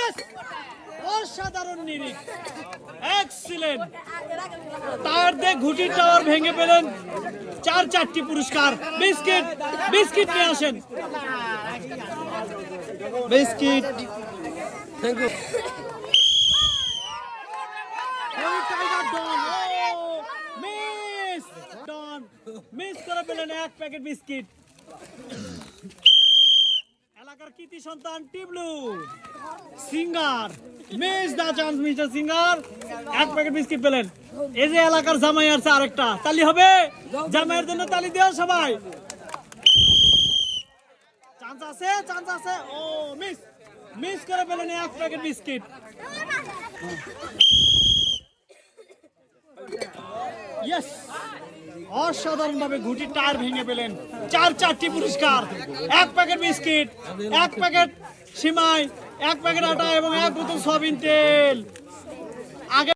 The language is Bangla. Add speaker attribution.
Speaker 1: ইয়েস, অসাধারণ নিরিখ, এক্সিলেন্ট। টায়ার দিয়ে ঘুটির টাওয়ার ভেঙে পেলেন, 4টি পুরস্কার। বিস্কিট, বিস্কিট নিয়ে আসেন, বিস্কিট। Thank you. মিস করে পেলেন 1 প্যাকেট বিস্কিট। এলাকার কৃতি সন্তান Tiblu singer miss the chance, mister singer 1 packet biscuit পেলেন। এই যে এলাকার জামাই আছে আরেকটা, তালি হবে, জামাইয়ের জন্য তালি দিও সবাই। চান্স আছে, চান্স আছে। ও মিস, মিস করে পেলেন 1 প্যাকেট বিস্কিট। ইয়েস, অসাধারণ ভাবে ঘুটির টায়ার ভেঙে পেলেন, 4টি পুরস্কার। 1 প্যাকেট বিস্কিট, 1 প্যাকেট সিমাই, 1 প্যাকেট আটা এবং 1 বোতল সয়াবিন তেল। আগে